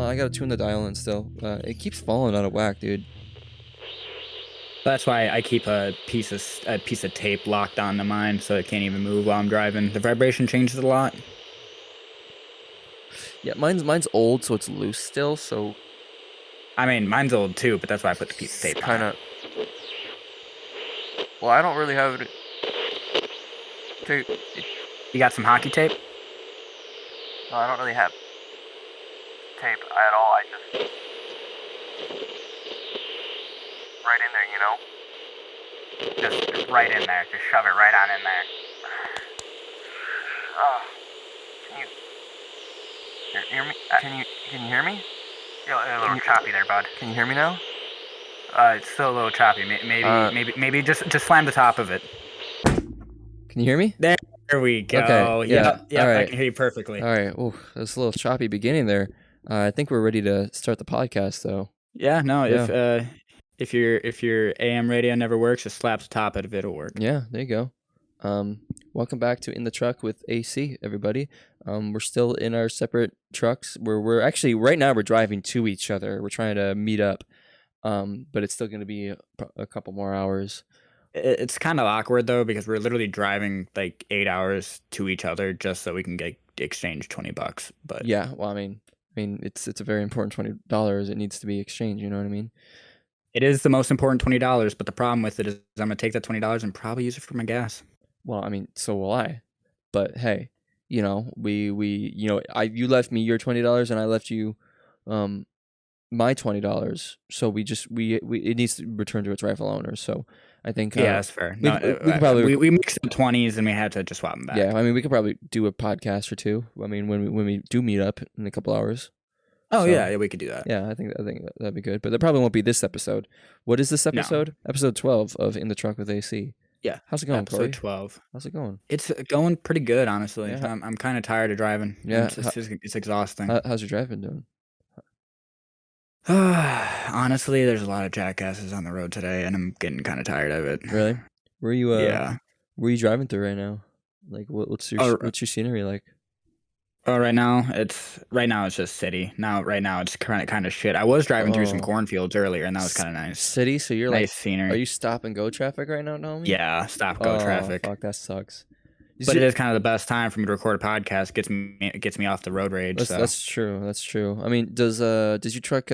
I gotta tune the dial in still. It keeps falling out of whack, dude. That's why I keep a piece of tape locked onto mine so it can't even move while I'm driving. The vibration changes a lot. Yeah, mine's old, so it's loose still. So I mean, mine's old too, but that's why I put the piece of tape on kind it. of. Well, I don't really have it. You got some hockey tape? No, I don't really have tape at all. I just right in there, you know. Just right in there. Just shove it right on in there. Can you hear me? Can you hear me? You're a little choppy there, bud. Can you hear me now? It's still a little choppy. Maybe just slam the top of it. Can you hear me? There we go. Okay. Yeah. Yeah. All right. I can hear you perfectly. All right. Oh, that was a little choppy beginning there. I think we're ready to start the podcast, though. Yeah. No. Yeah. If your AM radio never works, just slap the top of it. It'll work. Yeah. There you go. Welcome back to In the Truck with AC, everybody. We're still in our separate trucks. We're actually right now we're driving to each other. We're trying to meet up, but it's still going to be a couple more hours. It's kind of awkward though because we're literally driving like 8 hours to each other just so we can get exchange $20. But yeah, well, I mean, it's a very important $20. It needs to be exchanged. You know what I mean? It is the most important $20. But the problem with it is I'm gonna take that $20 and probably use it for my gas. Well, I mean, so will I. But hey, you know, you left me your $20 and I left you, my $20. So it needs to return to its rightful owner. So I think yeah, that's fair. We mixed the 20s and we had to just swap them back. Yeah, I mean, we could probably do a podcast or two. I mean, when we do meet up in a couple hours. Oh, so, yeah, we could do that. Yeah, I think that'd be good. But that probably won't be this episode. What is this episode? No. Episode 12 of In the Truck with AC. Yeah. How's it going, Episode Chloe? 12. How's it going? It's going pretty good, honestly. Yeah. I'm kind of tired of driving. Yeah. It's exhausting. How's your driving doing? Honestly, there's a lot of jackasses on the road today, and I'm getting kind of tired of it. Really? Where are you? Yeah. Where are you driving through right now? Like, what's your scenery like? Oh, right now it's just city. Right now it's kind of shit. I was driving through some cornfields earlier, and that was kind of nice. City, so you're nice scenery. Are you stop and go traffic right now, homie? Yeah, stop go traffic. Fuck, that sucks. But it is kind of the best time for me to record a podcast. Gets me off the road rage. That's true. That's true. I mean, does your truck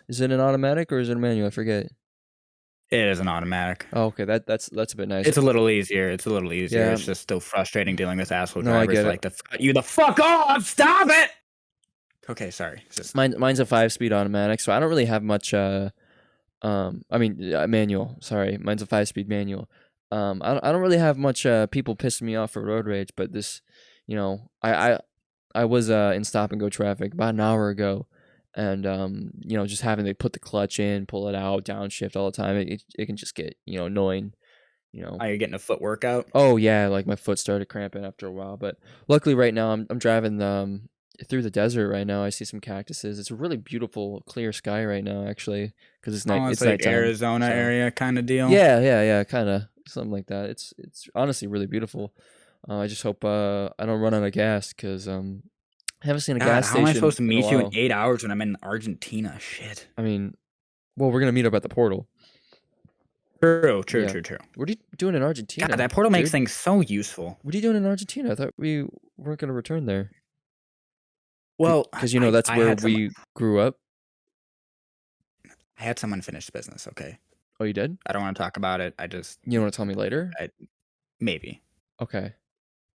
is it an automatic or is it a manual? I forget. It is an automatic. Oh, okay. That's a bit nice. It's a little easier. Yeah. It's just still frustrating dealing with asshole drivers like to cut you the fuck off. Stop it. Okay, sorry. Mine's a 5-speed automatic, so I don't really have much. Manual. Sorry, mine's a 5-speed manual. I don't really have much people pissing me off for road rage, but this, you know, I was in stop and go traffic about an hour ago. And, you know, just having to put the clutch in, pull it out, downshift all the time, it can just get, you know, annoying, you know. Are you getting a foot workout? Oh, yeah, like my foot started cramping after a while. But luckily right now I'm driving through the desert right now. I see some cactuses. It's a really beautiful, clear sky right now, actually, because it's night. It's like nighttime, Arizona area kind of deal? Yeah, kind of, something like that. It's honestly really beautiful. I just hope I don't run out of gas, because... I haven't seen a gas station. How am I supposed to meet you in 8 hours when I'm in Argentina? Shit. I mean, well, we're going to meet up at the portal. True. What are you doing in Argentina? God, that portal makes things so useful. What are you doing in Argentina? I thought we weren't going to return there. Well, because, you know, that's where we grew up. I had some unfinished business, okay? Oh, you did? I don't want to talk about it. You don't want to tell me later? Maybe. Okay.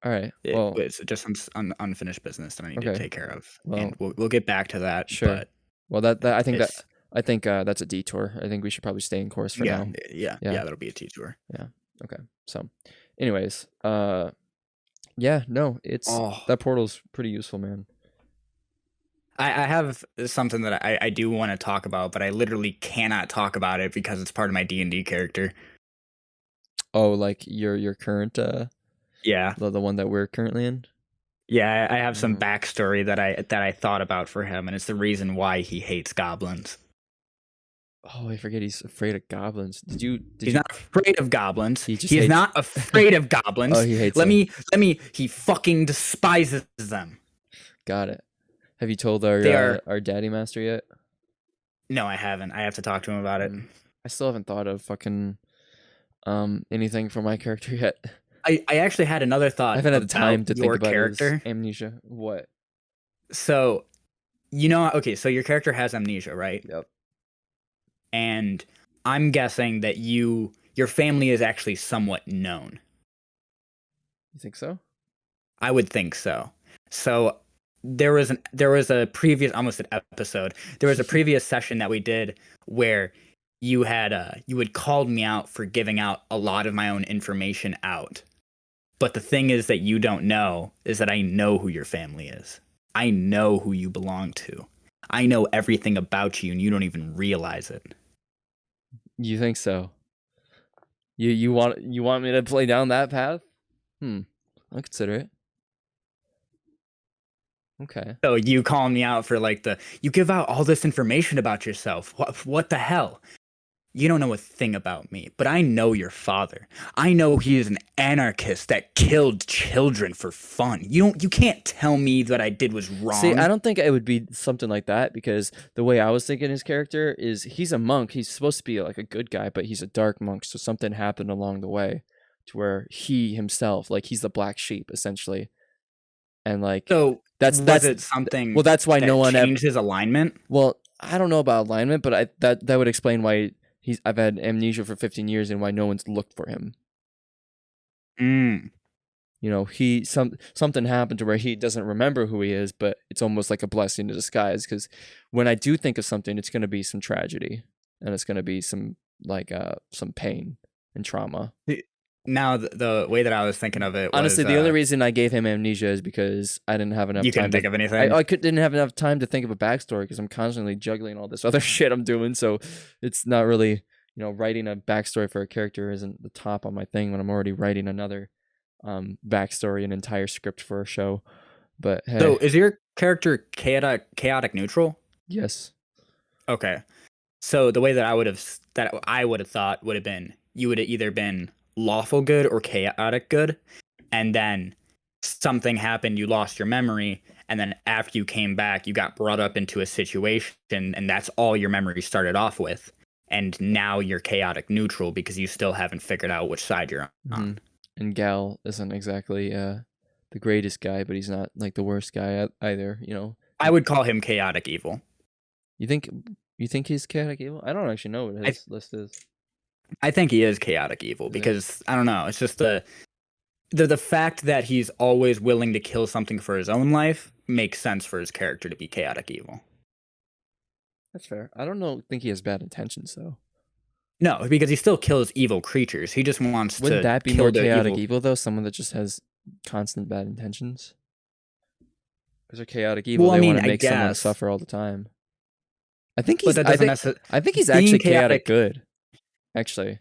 All right. Well, it's just some unfinished business that I need to take care of, well, and we'll get back to that. Sure. But well, I think that's a detour. I think we should probably stay in course for now. Yeah. That'll be a detour. Yeah. Okay. So, anyways, yeah, no, that portal's pretty useful, man. I have something that I do want to talk about, but I literally cannot talk about it because it's part of my D&D character. Oh, like your current Yeah, the one that we're currently in. Yeah, I have some backstory that I thought about for him, and it's the reason why he hates goblins. Oh, I forget he's afraid of goblins. He's not afraid of goblins. He is not afraid of goblins. Oh, he hates them. He fucking despises them. Got it. Have you told our daddy master yet? No, I haven't. I have to talk to him about it. I still haven't thought of fucking anything for my character yet. I actually had another thought. I haven't had the time to think about character. his amnesia. What? So, okay, so your character has amnesia, right? Yep. And I'm guessing that your family is actually somewhat known. You think so? I would think so. So there was a previous almost an episode. There was a previous session that we did where you had called me out for giving out a lot of my own information out. But the thing is that you don't know is that I know who your family is. I know who you belong to. I know everything about you and you don't even realize it. You think so? You want me to play down that path? I'll consider it. Okay. So you calling me out for you give out all this information about yourself. What the hell? You don't know a thing about me, but I know your father. I know he is an anarchist that killed children for fun. You can't tell me that I did was wrong. See, I don't think it would be something like that, because the way I was thinking his character is he's a monk. He's supposed to be like a good guy, but he's a dark monk. So something happened along the way to where he himself, like, he's the black sheep essentially. And like, so that's it something. Well, that's why that no one changed his alignment. Well, I don't know about alignment, but that would explain why I've had amnesia for 15 years and why no one's looked for him. Something happened to where he doesn't remember who he is, but it's almost like a blessing in disguise, because when I do think of something, it's going to be some tragedy and it's going to be some pain and trauma. Now, the way that I was thinking of it was, honestly, the only reason I gave him amnesia is because I didn't have enough time. You couldn't think of anything? I didn't have enough time to think of a backstory because I'm constantly juggling all this other shit I'm doing. So it's not really, writing a backstory for a character isn't the top on my thing when I'm already writing another backstory, an entire script for a show. But hey. So is your character chaotic neutral? Yes. Okay. So the way that I would have thought would have been, you would have either been lawful good or chaotic good, and then something happened, you lost your memory, and then after you came back you got brought up into a situation, and that's all your memory started off with, and now you're chaotic neutral because you still haven't figured out which side you're on. And Gal isn't exactly the greatest guy, but he's not like the worst guy either. I would call him chaotic evil. You think he's chaotic evil? I don't actually know what his list is. I think he is chaotic evil because I don't know. It's just the fact that he's always willing to kill something for his own life makes sense for his character to be chaotic evil. That's fair. I don't think he has bad intentions though. No, because he still kills evil creatures. He just wants to. Wouldn't that be more chaotic evil though? Someone that just has constant bad intentions. Because they're chaotic evil, they want to make someone suffer all the time. I think he's actually chaotic good. Actually,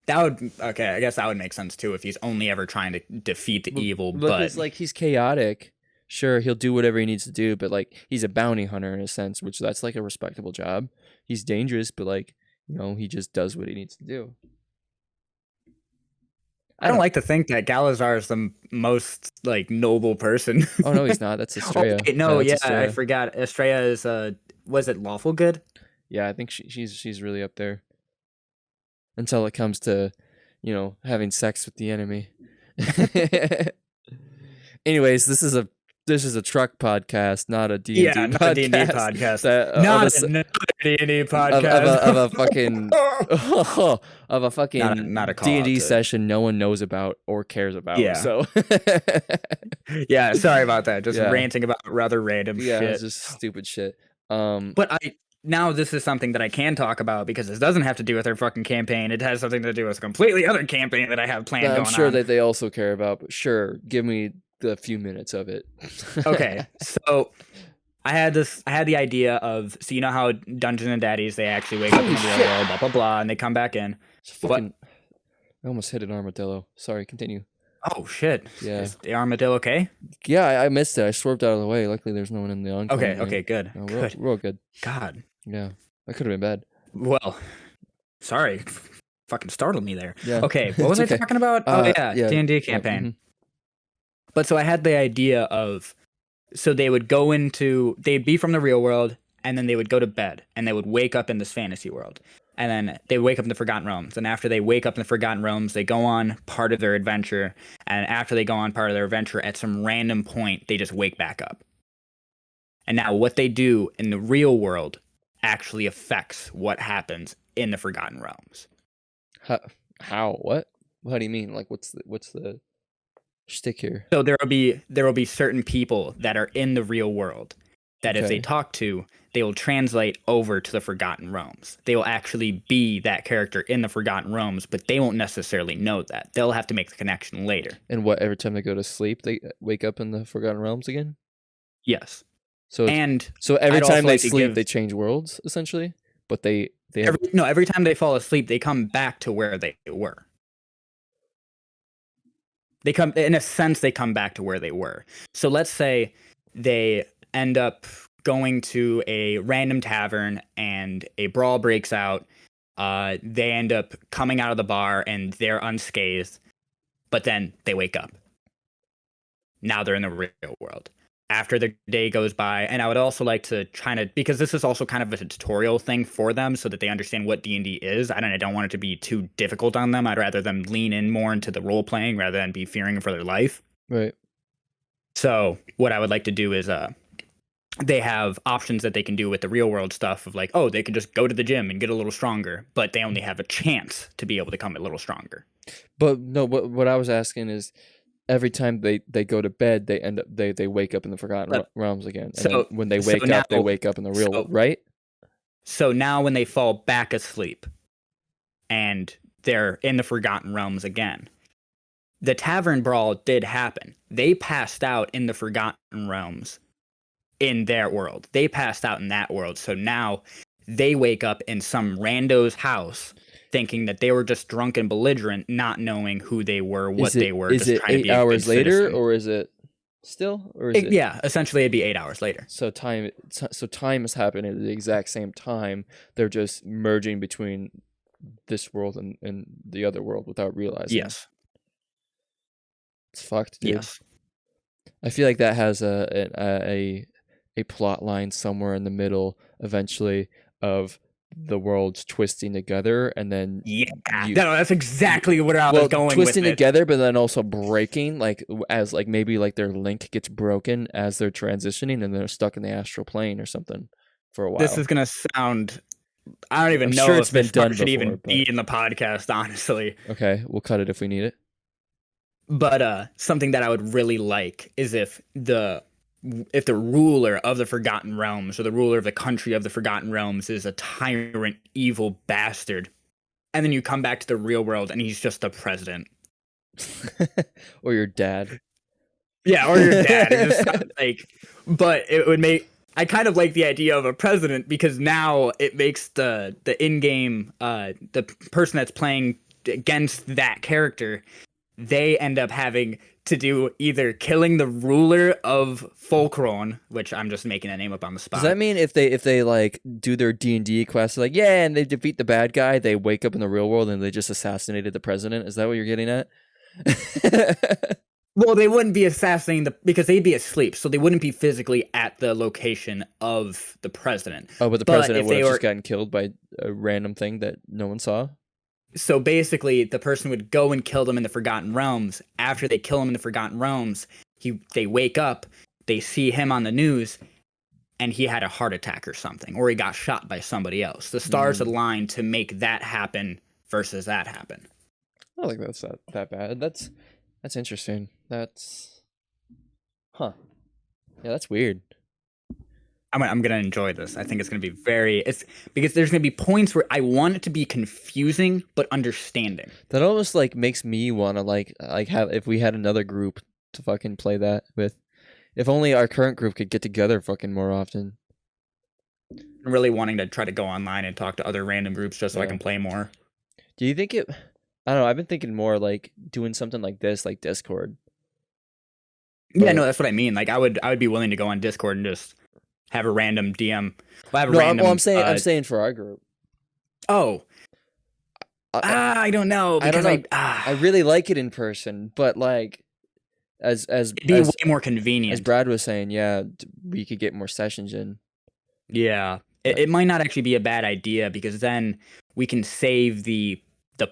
I guess that would make sense too if he's only ever trying to defeat the evil. But it's like he's chaotic. Sure, he'll do whatever he needs to do, but like he's a bounty hunter in a sense, which that's like a respectable job. He's dangerous, but like he just does what he needs to do. I don't like to think that Galazar is the most like noble person. Oh no, he's not. That's Estrella. Estrella. I forgot. Estrella is was it lawful good? Yeah, I think she's really up there. Until it comes to, having sex with the enemy. Anyways, this is a truck podcast, not a D&D podcast. Not a D&D podcast. Not another D&D podcast. Of a fucking not a D&D session no one knows about or cares about. Yeah. So yeah, sorry about that. Just ranting about rather random shit. Yeah, it's just stupid shit. But now this is something that I can talk about because this doesn't have to do with our fucking campaign. It has something to do with a completely other campaign that I have planned going on. I'm sure that they also care about, but sure, give me the few minutes of it. Okay, so I had the idea of, so you know how Dungeons and Daddies, they actually wake up in the real world, blah, blah, blah, and they come back in. I almost hit an armadillo. Sorry, continue. Oh, shit. Yeah. Is the armadillo okay? Yeah, I missed it. I swerved out of the way. Luckily, there's no one in the oncoming. Okay, good. No, good. We're all good. God. Yeah, that could have been bad. Well, sorry. Fucking startled me there. Yeah. Okay, what was I talking about? D&D campaign. Mm-hmm. But so I had the idea of So they'd be from the real world, and then they would go to bed, and they would wake up in this fantasy world. And then they wake up in the Forgotten Realms. And after they wake up in the Forgotten Realms, they go on part of their adventure. And after they go on part of their adventure, at some random point, they just wake back up. And now what they do in the real world actually affects what happens in the Forgotten Realms. How? What? How do you mean? Like, what's the shtick here? So there will be certain people that are in the real world that if they talk to, they will translate over to the Forgotten Realms. They will actually be that character in the Forgotten Realms, but they won't necessarily know that. They'll have to make the connection later. And what? Every time they go to sleep, they wake up in the Forgotten Realms again? Yes. So every time they sleep, they change worlds essentially, but every time they fall asleep, they come back to where they were. They come back to where they were. So let's say they end up going to a random tavern and a brawl breaks out. They end up coming out of the bar and they're unscathed, but then they wake up. Now they're in the real world. After the day goes by, and I would also like to because this is also kind of a tutorial thing for them so that they understand what D&D is. I don't want it to be too difficult on them. I'd rather them lean in more into the role playing rather than be fearing for their life. Right. So what I would like to do is they have options that they can do with the real world stuff of like, oh, they could just go to the gym and get a little stronger, but they only have a chance to be able to become a little stronger. But no, what I was asking is, every time they go to bed, they wake up in the Forgotten Realms again. And when they wake up, they wake up in the real world, right? So now when they fall back asleep and they're in the Forgotten Realms again, the tavern brawl did happen. They passed out in the Forgotten Realms in their world. They passed out in that world. So now they wake up in some rando's house thinking that they were just drunk and belligerent, not knowing who they were, they were. Is it 8 hours later, or is it still? Or is it? Yeah, essentially it'd be 8 hours later. So time is happening at the exact same time. They're just merging between this world and the other world without realizing. Yes. It's fucked, dude. Yes. I feel like that has a plot line somewhere in the middle eventually of the worlds twisting together, and then that's exactly what I was going with. Twisting together, but then also breaking, like as like maybe like their link gets broken as they're transitioning, and they're stuck in the astral plane or something for a while. This is gonna sound. I don't even know sure if it's been this done should before, even be in the podcast, honestly. Okay, we'll cut it if we need it. But something that I would really like is if the ruler of the Forgotten Realms, or the ruler of the country of the Forgotten Realms, is a tyrant, evil bastard, and then you come back to the real world and he's just the president. Or your dad. Yeah, or your dad. But it would make. I kind of like the idea of a president because now it makes the in-game the person that's playing against that character, they end up having to do either killing the ruler of Fulcron, which I'm just making a name up on the spot. Does that mean if they like do their D&D quest, like and they defeat the bad guy, they wake up in the real world and they just assassinated the president? Is that what you're getting at? Well, they wouldn't be assassinating because they'd be asleep, so they wouldn't be physically at the location of the president. Oh, but the president would have just gotten killed by a random thing that no one saw? So basically, the person would go and kill them in the Forgotten Realms. After they kill him in the Forgotten Realms, they wake up, they see him on the news, and he had a heart attack or something, or he got shot by somebody else. The stars aligned to make that happen versus that happen. I don't think that's not that bad. That's interesting. That's... Huh. Yeah, that's weird. I'm gonna enjoy this. I think it's gonna be because there's gonna be points where I want it to be confusing but understanding. That almost like makes me wanna like have, if we had another group to fucking play that with. If only our current group could get together fucking more often. I'm really wanting to try to go online and talk to other random groups just so I can play more. Do you think it? I don't know. I've been thinking more like doing something like this, like Discord. Yeah, no, that's what I mean. Like I would be willing to go on Discord and just have a random DM. I'm saying for our group. Oh. I don't know. I don't know. I really like it in person, but like It'd be way more as convenient. Brad was saying, yeah, we could get more sessions in. Yeah, it might not actually be a bad idea because then we can save the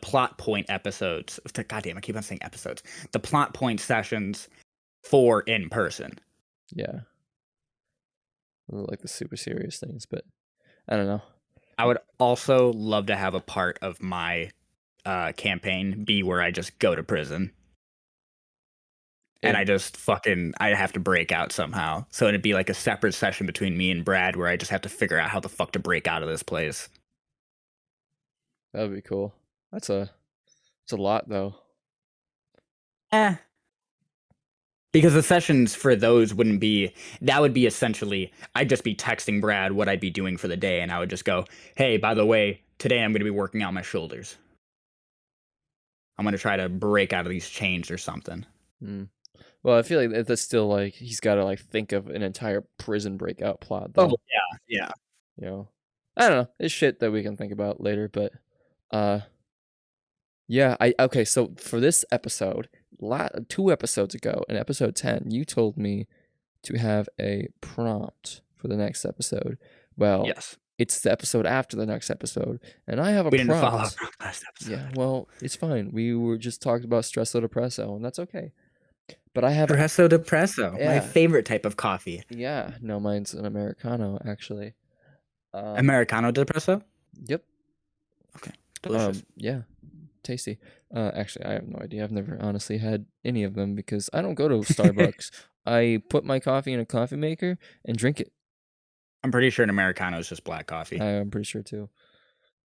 plot point episodes. God damn, I keep on saying episodes. The plot point sessions for in person. Yeah, like the super serious things, but I don't know. I would also love to have a part of my campaign be where I just go to prison. And I just I have to break out somehow. So it'd be like a separate session between me and Brad where I just have to figure out how the fuck to break out of this place. That would be cool. It's a lot though. Because the sessions for those wouldn't be, that would be essentially, I'd just be texting Brad what I'd be doing for the day, and I would just go, hey, by the way, today I'm going to be working out my shoulders. I'm going to try to break out of these chains or something. Well, I feel like that's still like, he's got to like think of an entire prison breakout plot though. Oh, yeah. You know, I don't know. It's shit that we can think about later, but yeah, okay, so for this episode, 2 episodes ago, in episode 10, you told me to have a prompt for the next episode. Well, yes, it's the episode after the next episode, and I have a we prompt. Didn't follow up last episode. Yeah, well, it's fine. We were just talking about Stresso Depresso, and that's okay. But I have Espresso Depresso, my favorite type of coffee. Yeah, no, mine's an Americano, actually. Americano Depresso? Yep. Okay, delicious. Yeah, tasty. Actually, I have no idea. I've never honestly had any of them because I don't go to Starbucks. I put my coffee in a coffee maker and drink it. I'm pretty sure an Americano is just black coffee. I'm pretty sure too.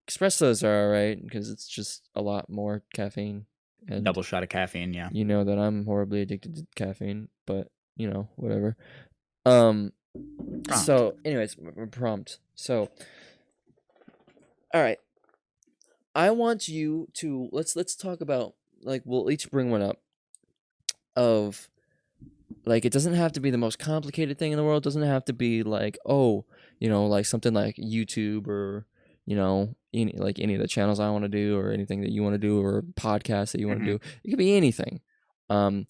Espressos are alright because it's just a lot more caffeine. And double shot of caffeine, yeah. You know that I'm horribly addicted to caffeine, but you know, whatever. So anyways, prompt. So all right. I want you to let's talk about, like, we'll each bring one up of, like, it doesn't have to be the most complicated thing in the world. It doesn't have to be like, oh, you know, like something like YouTube or, you know, any of the channels I want to do or anything that you want to do or podcasts that you want to do. It could be anything. I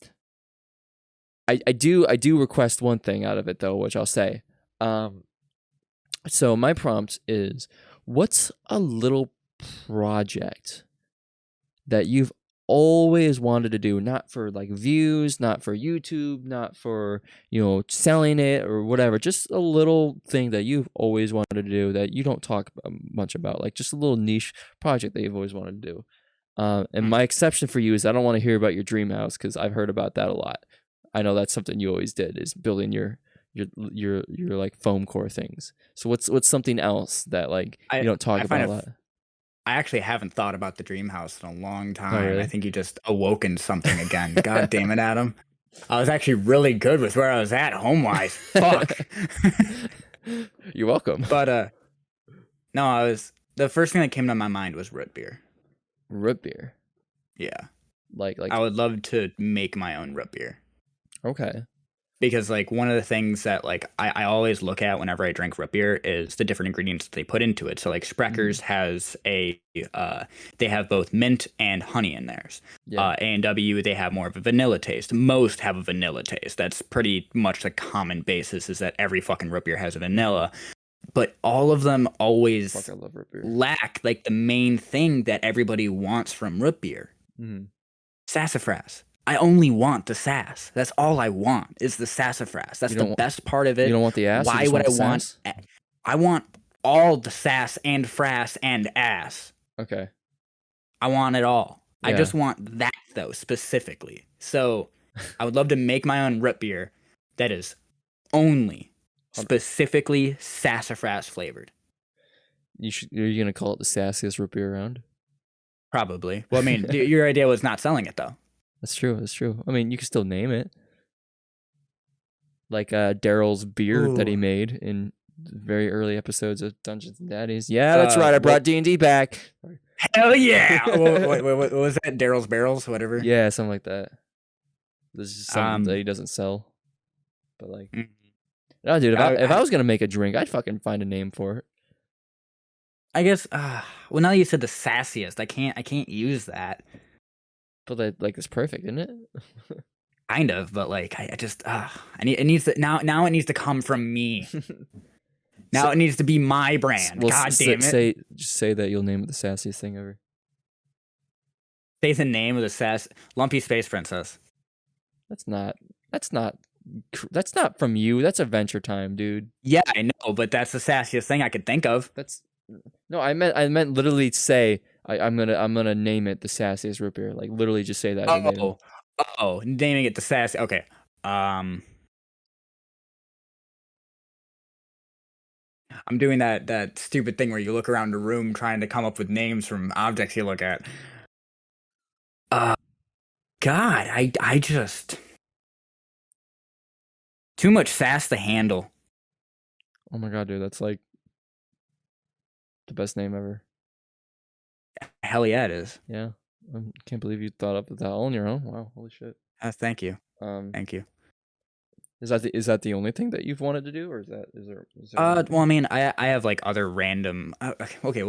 do request one thing out of it though, which I'll say. So my prompt is, what's a little project that you've always wanted to do, not for like views, not for YouTube, not for, you know, selling it or whatever, just a little thing that you've always wanted to do that you don't talk much about, like just a little niche project that you've always wanted to do. And my exception for you is I don't want to hear about your dream house because I've heard about that a lot. I know that's something you always did, is building your like foam core things. So what's something else that like you don't talk about a lot? I actually haven't thought about the dream house in a long time. Oh, really? I think you just awoken something again. God damn it, Adam. I was actually really good with where I was at home-wise. Fuck. You're welcome. But no, the first thing that came to my mind was root beer. Root beer? Yeah. Like I would love to make my own root beer. Okay. Because like one of the things that like I always look at whenever I drink root beer is the different ingredients that they put into it. So like Sprecker's has they have both mint and honey in theirs. Yeah. A&W, they have more of a vanilla taste. Most have a vanilla taste. That's pretty much the common basis, is that every fucking root beer has a vanilla. But all of them always lack like the main thing that everybody wants from root beer. Sassafras. I only want the sass. That's all I want, is the sassafras. That's the best part of it. You don't want the ass? Why would I want? I want all the sass and frass and ass. Okay. I want it all. Yeah. I just want that though, specifically. So I would love to make my own root beer that is only specifically sassafras flavored. Are you gonna call it the sassiest root beer around? Probably. Well, I mean, your idea was not selling it though. That's true. That's true. I mean, you can still name it, like Daryl's beer that he made in very early episodes of Dungeons and Daddies. Yeah, that's right. I brought D&D back. Hell yeah! What was that? Daryl's Barrels, whatever. Yeah, something like that. This is something that he doesn't sell, but like, no, dude. If I was gonna make a drink, I'd fucking find a name for it. I guess. Well, now that you said the sassiest, I can't use that. But that, like, it's perfect, isn't it? kind of, but like I just it needs to now it needs to come from me. Now it needs to be my brand. Well, God damn it. just say that you'll name it the sassiest thing ever. Say the name of the Lumpy Space Princess. That's not from you. That's Adventure Time, dude. Yeah, I know, but that's the sassiest thing I could think of. No, I meant literally say I'm gonna name it the sassiest root beer. Like literally just say that. Naming it the sass. Okay. I'm doing that stupid thing where you look around the room trying to come up with names from objects you look at. God, I just too much sass to handle. Oh my god, dude, that's like the best name ever. Hell yeah, it is. Yeah, I can't believe you thought up of that all on your own. Wow, holy shit. Thank you. Thank you. Is that the only thing that you've wanted to do, or is there? Well, I mean, I have like other random. Okay,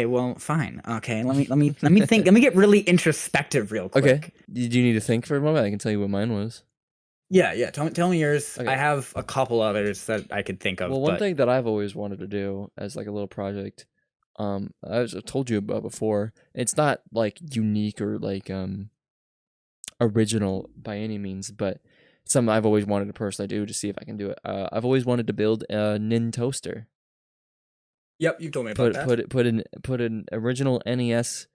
well, fine. Okay, let me think. Let me get really introspective real quick. Okay, did you need to think for a moment? I can tell you what mine was. Yeah. Tell me yours. Okay. I have a couple others that I could think of. Well, one thing that I've always wanted to do as like a little project, I've told you about before. It's not like unique or like original by any means, but something I've always wanted to personally do to see if I can do it. I've always wanted to build a Nin toaster. Yep, you told me about that. Put an original NES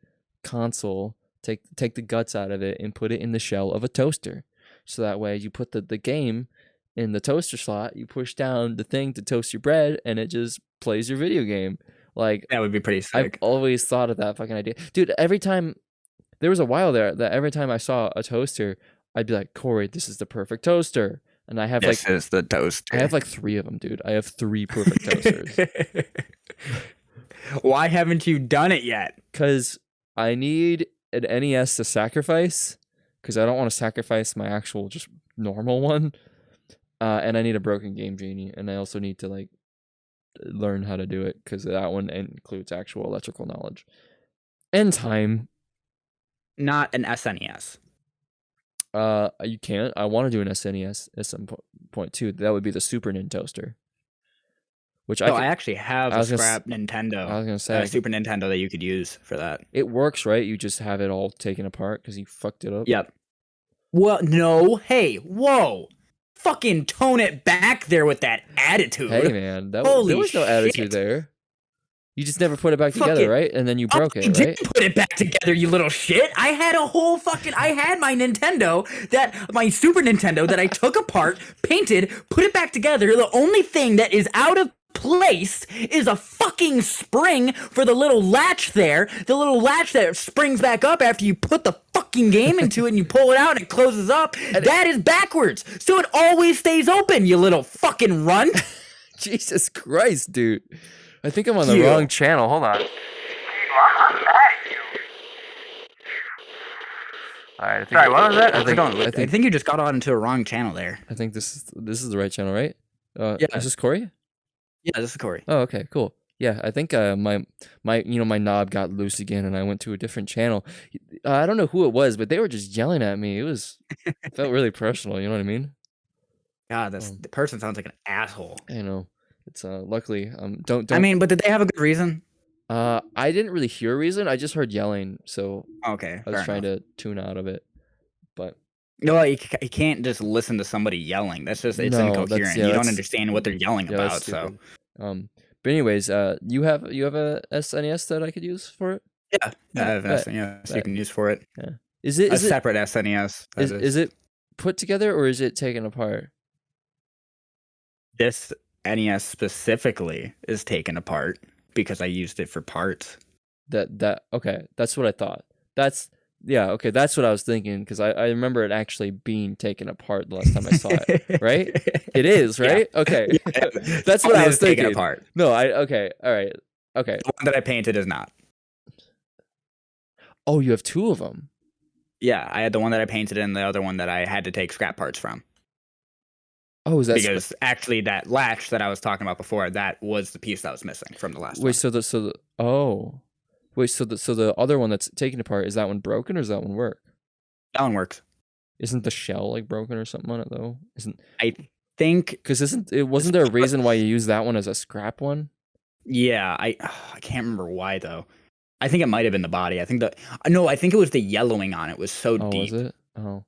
console, take the guts out of it, and put it in the shell of a toaster. So that way, you put the game in the toaster slot, you push down the thing to toast your bread, and it just plays your video game. Like that would be pretty sick. I've always thought of that fucking idea, dude. Every time there was a while there that every time I saw a toaster, I'd be like, Corey, this is the perfect toaster. And I have this is the toaster. I have like 3 of them, dude. I have 3 perfect toasters. Why haven't you done it yet? Because I need an NES to sacrifice. Because I don't want to sacrifice my actual just normal one. And I need a broken Game Genie. And I also need to like learn how to do it. Because that one includes actual electrical knowledge. And time. Not an SNES. You can't. I want to do an SNES at some point too. That would be the Super Nintendo toaster. Which I actually have a scrap Nintendo. I was gonna say Super Nintendo that you could use for that. It works, right? You just have it all taken apart because you fucked it up. Yep. Well, no. Hey, whoa! Fucking tone it back there with that attitude. Hey, man, there was no attitude there. You just never put it back together, right? And then you broke it, right? I didn't put it back together, you little shit. I had my Nintendo, my Super Nintendo that I took apart, painted, put it back together. The only thing that is out of place is a fucking spring for the little latch there. The little latch that springs back up after you put the fucking game into it and you pull it out and it closes up. That is backwards. So it always stays open, you little fucking runt. Jesus Christ, dude. I think I'm on the wrong channel. Hold on. Alright, sorry, what was that? I think you just got on into a wrong channel there. I think this is the right channel, right? Yeah. Is this Corey? Yeah, this is Corey. Oh, okay, cool. Yeah, I think my knob got loose again, and I went to a different channel. I don't know who it was, but they were just yelling at me. It felt really personal. You know what I mean? God, the person sounds like an asshole. I know. It's luckily don't. I mean, but did they have a good reason? I didn't really hear a reason. I just heard yelling, so okay. I was trying to tune out of it, but no, you can't just listen to somebody yelling. That's just incoherent. You don't understand what they're yelling about. So, but anyways, you have a SNES that I could use for it? Yeah, I have an SNES you can use for it. Yeah. Is it separate SNES? Is it put together or is it taken apart? This NES specifically is taken apart because I used it for parts. Okay, that's what I thought. That's what I was thinking because I remember it actually being taken apart the last time I saw it. Right? It is, right? Yeah. Okay, yeah. That's what I was thinking. Taken apart. No, okay, all right, okay. The one that I painted is not. Oh, you have 2 of them. Yeah, I had the one that I painted and the other one that I had to take scrap parts from. Oh, is that because actually that latch that I was talking about before, that was the piece that was missing from the last one. So the other one that's taken apart, is that one broken or does that one work? That one works. Isn't the shell like broken or something on it though? Isn't I think because wasn't there a reason why you use that one as a scrap one? yeah, I can't remember why though. I think it might have been the body. I think I think it was the yellowing on it was so Oh, was deep. it? Oh,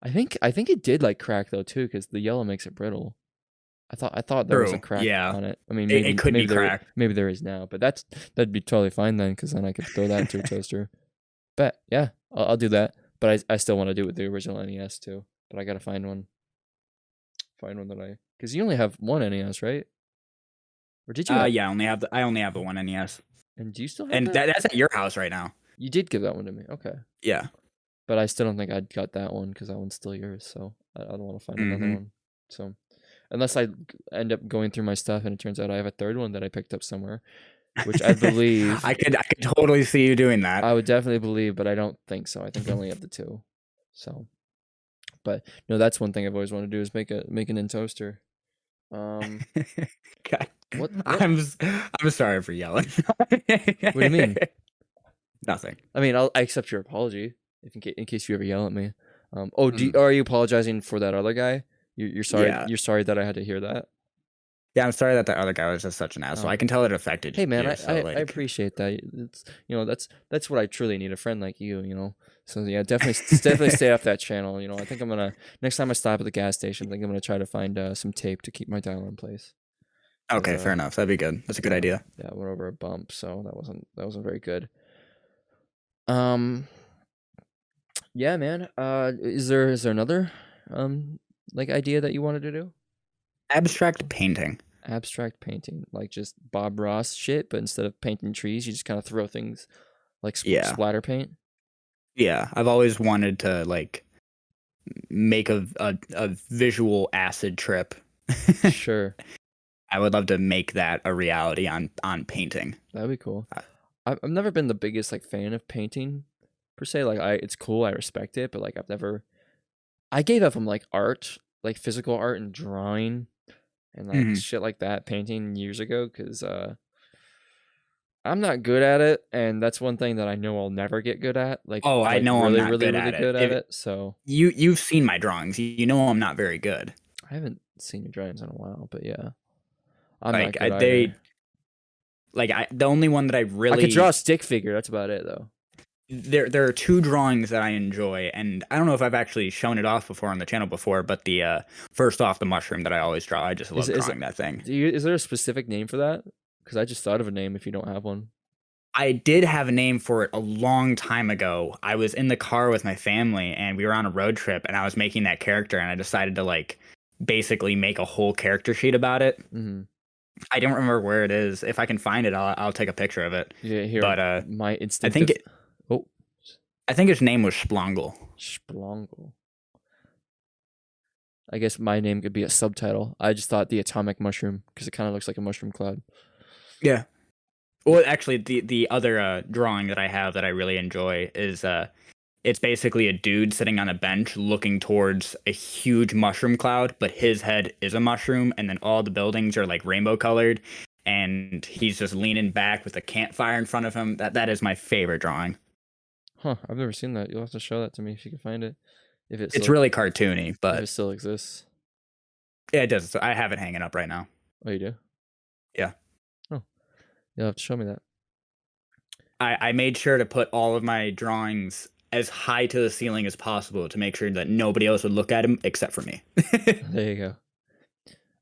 I think it did like crack though too, because the yellow makes it brittle. I thought there was a True. crack Yeah. on it. I mean, It could be cracked. maybe there is now, but that'd be totally fine then, because then I could throw that into a toaster. Bet, yeah, I'll do that. But I still want to do it with the original NES too. But I gotta find one that because you only have one NES, right? Or did you? Yeah, I only have the one NES. And do you still have And that? that's at your house right now. You did give that one to me. Okay. Yeah. But I still don't think I'd got that one because that one's still yours. So I don't want to find another one. So unless I end up going through my stuff and it turns out I have a third one that I picked up somewhere, which I believe I could totally see you doing that. I would definitely believe, but I don't think so. I think I only have the two. So, but no, that's one thing I've always wanted to do is make an in toaster. God. What? I'm sorry for yelling. What do you mean? Nothing. I mean, I accept your apology in case you ever yell at me. Are you apologizing for that other guy? You're sorry. Yeah. You're sorry that I had to hear that. Yeah, I'm sorry that the other guy was just such an asshole. I can tell it affected you. Hey man, so, I appreciate that. It's that's what I truly need, a friend like you. So yeah, definitely stay off that channel. I think I'm gonna next time I stop at the gas station, I think I'm gonna try to find some tape to keep my dial in place. Okay, fair enough. That'd be good. That's a good idea. Yeah, I went over a bump, so that wasn't very good. Yeah, man. Is there another like idea that you wanted to do? Abstract painting. Abstract painting, like just Bob Ross shit, but instead of painting trees, you just kind of throw things like splatter paint. Yeah, I've always wanted to like make a visual acid trip. Sure. I would love to make that a reality on painting. That'd be cool. I've never been the biggest like fan of painting per se. Like it's cool, I respect it, but like I gave up on like art, like physical art and drawing and like shit like that, painting years ago, because I'm not good at it, and that's one thing that I know I'll never get good at. Like, I know really, I'm not really, good really good at it. So you've seen my drawings. You know I'm not very good. I haven't seen your drawings in a while, but yeah, I'm like not good either. The only one that I could draw a stick figure. That's about it, though. There are two drawings that I enjoy, and I don't know if I've actually shown it off before on the channel before, but the first off, the mushroom that I always draw. I just love drawing that thing. Is there a specific name for that? Because I just thought of a name if you don't have one. I did have a name for it a long time ago. I was in the car with my family, and we were on a road trip, and I was making that character, and I decided to like basically make a whole character sheet about it. I don't remember where it is. If I can find it, I'll take a picture of it. Yeah, here. But my instinct. I think his name was Splongle. Splongle. I guess my name could be a subtitle. I just thought the atomic mushroom because it kind of looks like a mushroom cloud. Yeah. Well, actually, the other drawing that I have that I really enjoy is it's basically a dude sitting on a bench looking towards a huge mushroom cloud, but his head is a mushroom, and then all the buildings are like rainbow colored, and he's just leaning back with a campfire in front of him. That is my favorite drawing. Huh, I've never seen that. You'll have to show that to me if you can find it. It's really cartoony, but if it still exists. Yeah, it does. I have it hanging up right now. Oh, you do? Yeah. Oh, you'll have to show me that. I made sure to put all of my drawings as high to the ceiling as possible to make sure that nobody else would look at them except for me. There you go.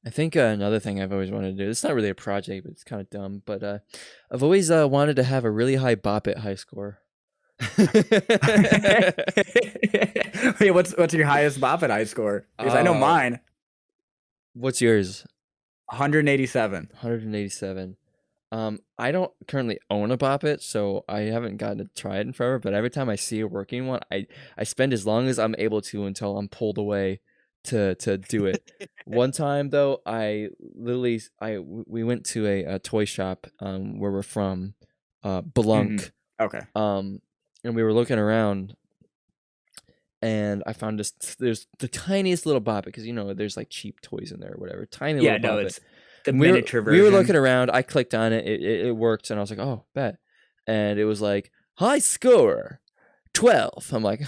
I think another thing I've always wanted to do, it's not really a project, but it's kind of dumb, but I've always wanted to have a really high Bop It high score. Wait, what's your highest Bop It high score? Because I know mine. What's yours? 187. 187. I don't currently own a Bop It, so I haven't gotten to try it in forever, but every time I see a working one, I spend as long as I'm able to until I'm pulled away to do it. One time though, we went to a toy shop where we're from, Belunk. Okay. And we were looking around, and I found there's the tiniest little Bop It, because there's like cheap toys in there or whatever. Tiny little Bop It. It's the miniature version. We were looking around. I clicked on it. It worked, and I was like, oh, bet. And it was like high score 12. I'm like,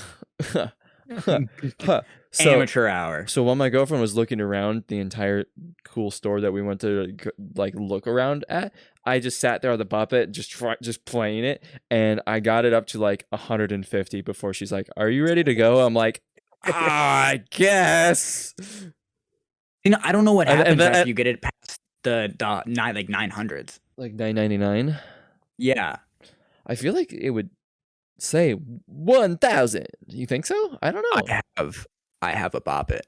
So Amateur hour. so while my girlfriend was looking around the entire cool store that we went to like look around at, I just sat there on the Bop-It, just playing it, and I got it up to like 150 before she's like, "Are you ready to go?" I'm like, I guess. I don't know what And happens then- after you get it past the 900s. Like $9.99. Yeah. I feel like it would say 1,000. You think so? I don't know. I have a Bop-It.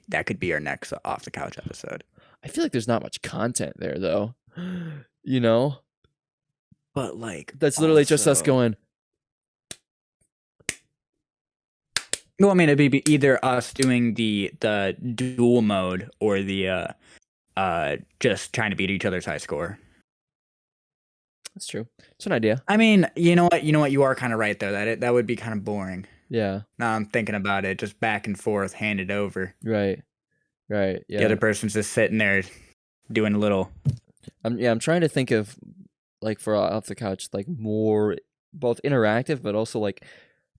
That could be our next off the couch episode. I feel like there's not much content there though. You know? But like That's literally just us going. No, I mean it'd be either us doing the dual mode or the just trying to beat each other's high score. That's true. It's an idea. I mean, you know what? You are kind of right though. That would be kind of boring. Yeah. Now I'm thinking about it, just back and forth, hand it over. Right. Yeah. The other person's just sitting there doing a little. I'm trying to think of like for off the couch like more both interactive but also like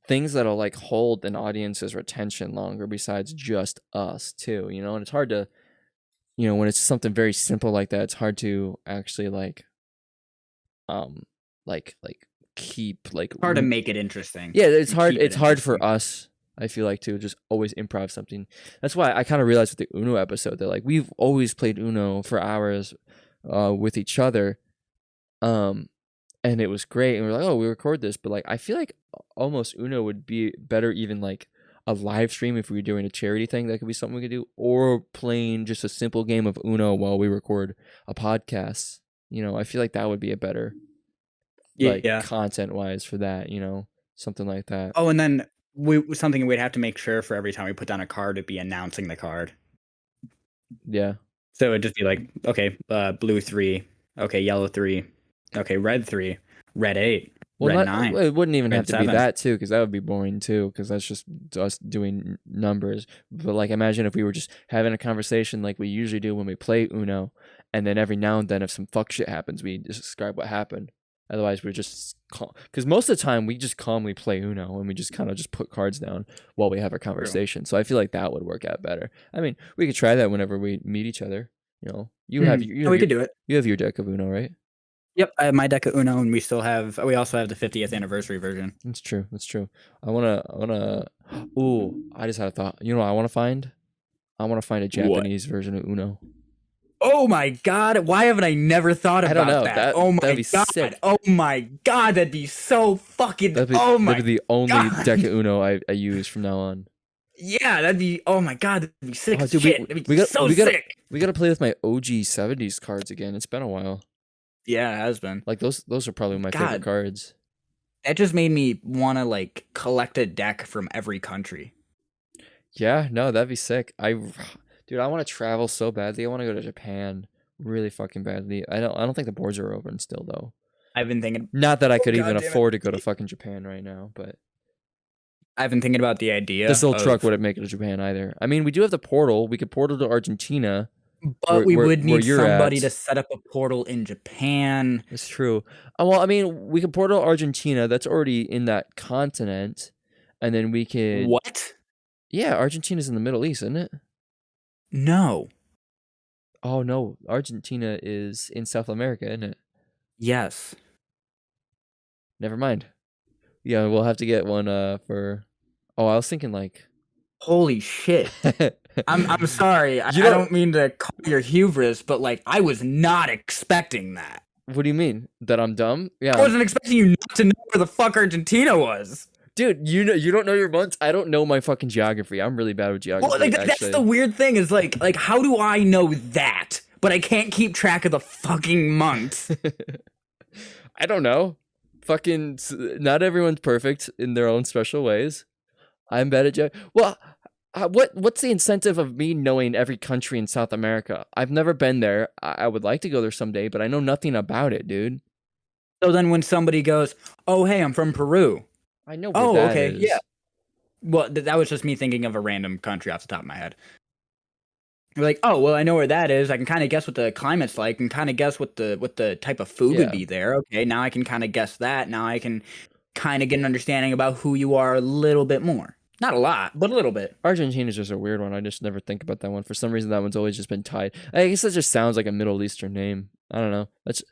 things that'll like hold an audience's attention longer besides just us too, you know? And it's hard to, you know, when it's something very simple like that, it's hard to actually like keep like Hard to make it interesting. Yeah, it's hard. It's hard for us. I feel like to just always improv something. That's why I kind of realized with the Uno episode that like we've always played Uno for hours with each other, and it was great. And we're like, oh, we record this, but like I feel like almost Uno would be better even like a live stream if we were doing a charity thing. That could be something we could do, or playing just a simple game of Uno while we record a podcast. You know, I feel like that would be a better, content wise for that. You know, something like that. Oh, and then something we'd have to make sure for every time we put down a card to be announcing the card. Yeah. So it'd just be like, okay, blue 3, okay, yellow 3, okay, red 3, red 8, red 9. It wouldn't even have to 7. be that too, because that would be boring too, because that's just us doing numbers. But like, imagine if we were just having a conversation like we usually do when we play Uno, and then every now and then if some fuck shit happens, we just describe what happened. Otherwise, we're just because most of the time we just calmly play Uno and we just kind of just put cards down while we have our conversation. True. So I feel like that would work out better. I mean, we could try that whenever we meet each other. You know, we could do it. You have your deck of Uno, right? Yep, I have my deck of Uno, and we also have the 50th anniversary version. That's true. I wanna. Ooh, I just had a thought. You know what I want to find? I want to find a Japanese version of Uno. Oh my god! Why haven't I never thought about that? Oh my god! Sick. Oh my god! That'd be so fucking. That'd be the only deck of Uno I use from now on. Yeah, that'd be. Oh my god! That'd be sick. Oh, dude, that'd be sick. We gotta play with my OG 70s cards again. It's been a while. Yeah, it has been. Like those are probably my favorite cards. That just made me want to like collect a deck from every country. Yeah, no, that'd be sick. Dude, I want to travel so badly. I want to go to Japan really fucking badly. I don't think the boards are open still though. I've been thinking. Not that I could even afford to go to fucking Japan right now, but I've been thinking about the idea. This little truck wouldn't make it to Japan either. I mean, we do have the portal. We could portal to Argentina. But we would need somebody to set up a portal in Japan. It's true. Well, I mean, we could portal Argentina. That's already in that continent. And then we could... What? Yeah, Argentina's in the Middle East, isn't it? No. Oh, no. Argentina is in South America, isn't it? Yes. Never mind. Yeah, we'll have to get one for... Oh, I was thinking like... Holy shit. I'm sorry. I don't mean to call your hubris, but like I was not expecting that. What do you mean? That I'm dumb? Yeah. I wasn't expecting you not to know where the fuck Argentina was. Dude, you don't know your months? I don't know my fucking geography. I'm really bad with geography. Well, like, that's the weird thing is like how do I know that? But I can't keep track of the fucking months. I don't know. Fucking not everyone's perfect in their own special ways. I'm bad at geography. Well, what's the incentive of me knowing every country in South America? I've never been there. I would like to go there someday, but I know nothing about it, dude. So then when somebody goes, oh, hey, I'm from Peru. I know where that is. Yeah. Well, that was just me thinking of a random country off the top of my head. You're like, oh, well, I know where that is. I can kind of guess what the climate's like and kind of guess what the type of food would be there. Okay, now I can kind of guess that. Now I can kind of get an understanding about who you are a little bit more. Not a lot, but a little bit. Argentina's just a weird one. I just never think about that one. For some reason, that one's always just been tied. I guess that just sounds like a Middle Eastern name. I don't know.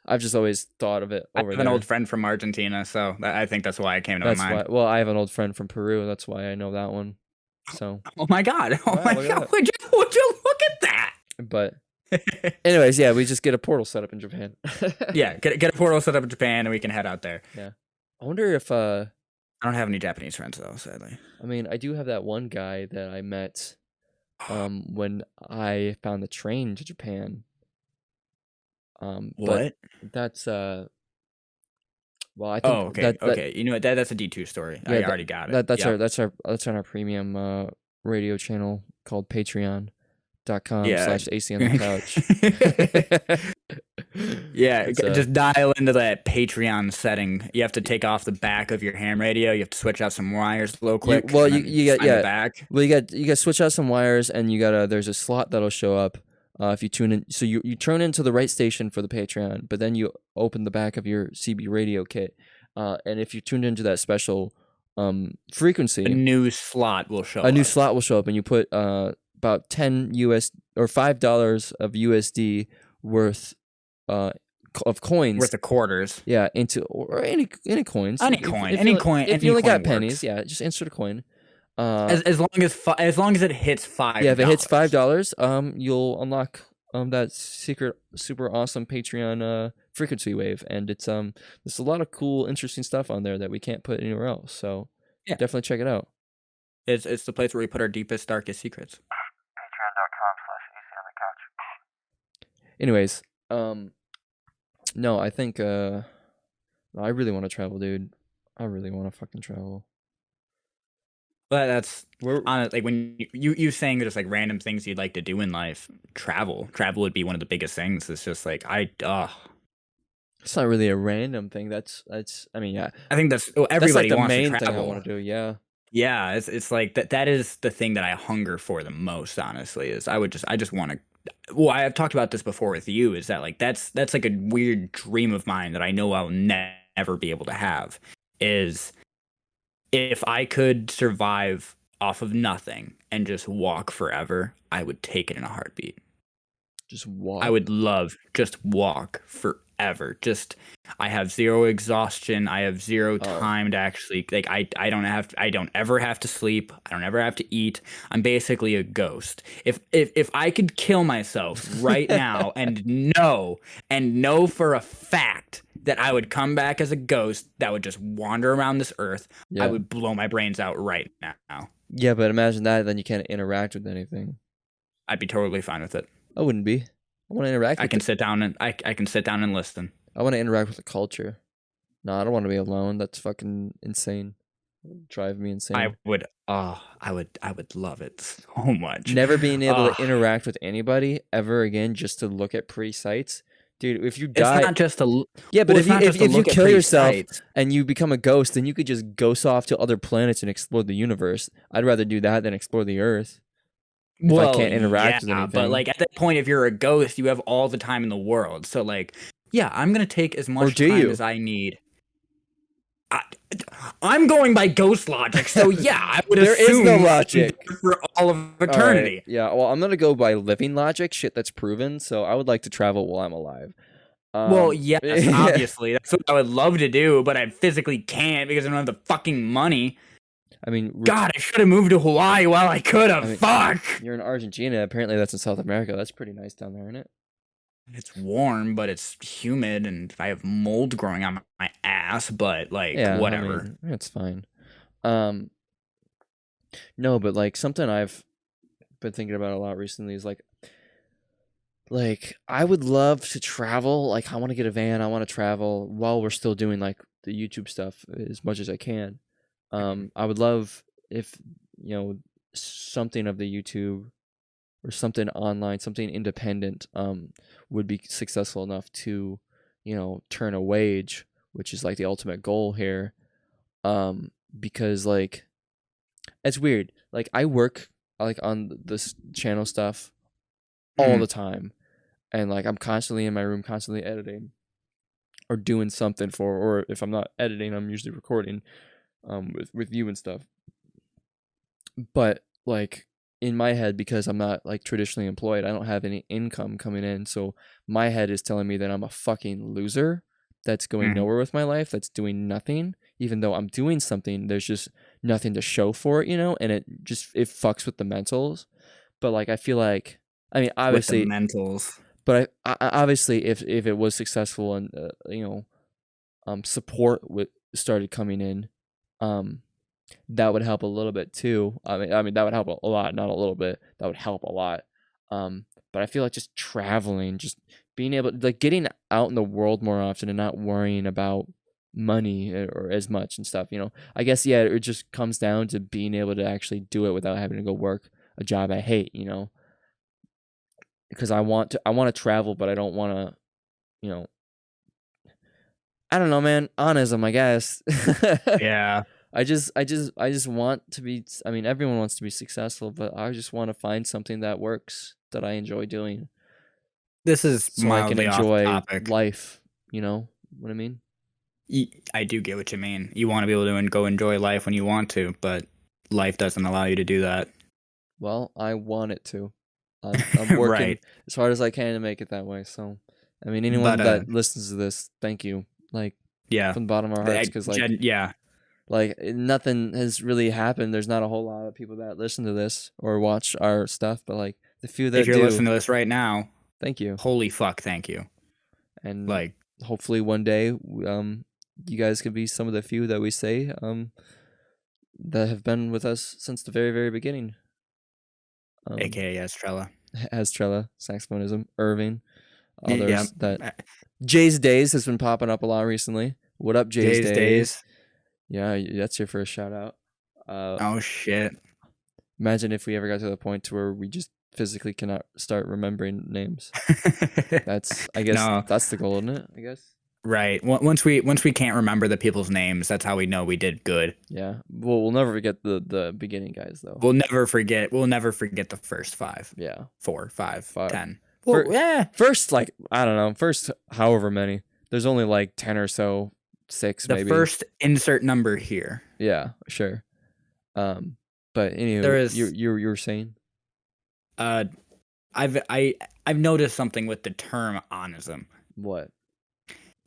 I've just always thought of it I over have there. an old friend from Argentina, so I think that's why it came to my mind. Well, I have an old friend from Peru. That's why I know that one. So. Oh my god! Oh Wow, my look at god! that. Would you look at that? But, anyways, yeah, we just get a portal set up in Japan. Yeah, get a portal set up in Japan, and we can head out there. Yeah. I wonder if I don't have any Japanese friends though, sadly. I mean, I do have that one guy that I met when I found the train to Japan. But What? that's well, I think Oh, okay, that okay. You know what? That's a D2 story. Yeah, I already got it. that's Yep. that's on our premium radio channel called Yeah. patreon.com/AC on the couch. Yeah, It's, just dial into that Patreon setting. You have to take off the back of your ham radio. You have to switch out some wires real quick. well, and then you got find the yeah. back. Well, you got switch out some wires, and you gotta there's a slot that'll show up if you tune in. So you turn into the right station for the Patreon, but then you open the back of your CB radio kit, and if you tuned into that special frequency, A new slot will show. a new up. slot will show up, and you put about $10 or $5 of USD worth of coins Worth of quarters. Yeah, into or any coins. Any If- coin, if any you, coin, If any you only got coin pennies, works. yeah, just insert a coin. As long as it hits $5. Yeah, if it hits $5, you'll unlock that secret super awesome Patreon frequency wave, and it's there's a lot of cool, interesting stuff on there that we can't put anywhere else. So Yeah. definitely check it out. It's the place where we put our deepest, darkest secrets. Patreon.com/AC on the couch. Anyways, no, I think I really want to travel, dude. I really want to fucking travel. But that's We're honest. Like when you saying there's like random things you'd like to do in life. Travel would be one of the biggest things. It's just like It's not really a random thing. That's I mean, yeah. I think that's That's everybody like the wants main to thing I travel. want to do. Yeah. Yeah, it's like that is the thing that I hunger for the most, honestly, is I just want to. Well, I have talked about this before with you, is that like that's like a weird dream of mine that I know I'll never be able to have, is if I could survive off of nothing and just walk forever, I would take it in a heartbeat. Just walk. I would love just walk forever. Just I have zero exhaustion. I have zero time to actually like I don't ever have to sleep. I don't ever have to eat. I'm basically a ghost. If I could kill myself right now and know for a fact that I would come back as a ghost that would just wander around this earth, Yeah. I would blow my brains out right now. Yeah, but imagine that, then you can't interact with anything. I'd be totally fine with it. I wouldn't be. I want to interact. I can sit down and listen. I want to interact with the culture. No, I don't want to be alone. That's fucking insane. Drive me insane. I would love it so much. Never being able to interact with anybody ever again, just to look at pretty sights, dude. If you die, It's not just a yeah, but well, it's not just to if you look at kill pretty yourself sights. and you become a ghost, then you could just ghost off to other planets and explore the universe. I'd rather do that than explore the Earth. If I can't interact with anything. But like at that point, if you're a ghost, you have all the time in the world. So like, yeah, I'm gonna take as much do time you? as I need. I'm going by ghost logic, so yeah, I would There is assume no I'm logic. there for all of All right, eternity. yeah, well, I'm gonna go by living logic, shit that's proven. So I would like to travel while I'm alive. Well, yes, obviously, that's what I would love to do, but I physically can't because I don't have the fucking money. I mean, God, I should have moved to Hawaii while I could have. I mean, Fuck. You're in Argentina. Apparently, that's in South America. That's pretty nice down there, isn't it? It's warm, but it's humid, and I have mold growing on my ass. But like, Yeah, whatever. I mean, it's fine. No, but like something I've been thinking about a lot recently is like I would love to travel. Like, I want to get a van. I want to travel while we're still doing like the YouTube stuff as much as I can. I would love if something of the YouTube or something online, something independent, would be successful enough to, turn a wage, which is like the ultimate goal here. Because like, it's weird. Like, I work like on this channel stuff all the time, and like I'm constantly in my room, constantly editing or doing something or if I'm not editing, I'm usually recording with you and stuff. but like in my head, because I'm not like traditionally employed, I don't have any income coming in, so my head is telling me that I'm a fucking loser that's going Mhm. nowhere with my life, that's doing nothing, even though I'm doing something. There's just nothing to show for it, and it fucks with the mentals. But like I feel like, I mean, With the obviously, mentals. but I obviously, if it was successful and support started coming in, that would help a little bit too. I mean that would help a lot, not a little bit. That would help a lot. But I feel like just traveling, just being able, like getting out in the world more often and not worrying about money or as much and stuff. I guess it just comes down to being able to actually do it without having to go work a job I hate. Because I want to travel, but I don't want to. I don't know, man. Honism, I guess. Yeah. I just want to be. I mean, everyone wants to be successful, but I just want to find something that works, that I enjoy doing, This is so I can mildly off enjoy topic. life. You know what I mean? I do get what you mean. You want to be able to go enjoy life when you want to, but life doesn't allow you to do that. Well, I want it to. I'm working Right. as hard as I can to make it that way. So, I mean, anyone But that listens to this, thank you. Like yeah. from the bottom of our hearts, because yeah. like nothing has really happened. There's not a whole lot of people that listen to this or watch our stuff, but like the few that If you're do, listening to this right now, thank you. holy fuck, thank you. And Like, hopefully one day, you guys could be some of the few that we say, that have been with us since the very, very beginning. AKA Estrella. Estrella, saxophonism, Irving, others Yeah. that Jay's Days has been popping up a lot recently. What up, Jay's Days? Yeah, that's your first shout out. Oh shit. Imagine if we ever got to the point to where we just physically cannot start remembering names. That's, I guess, No. that's the goal, isn't it? I guess. Right. Once we can't remember the people's names, that's how we know we did good. Yeah. Well, we'll never forget the beginning guys though. We'll never forget the first 5. Yeah. 4, 5, 5. 10. Well, yeah. First, like, I don't know. First, however many. There's only like 10 or so, 6 The maybe. first insert number here. Yeah, sure. But anyway, There is you were saying. I've noticed something with the term onism. What?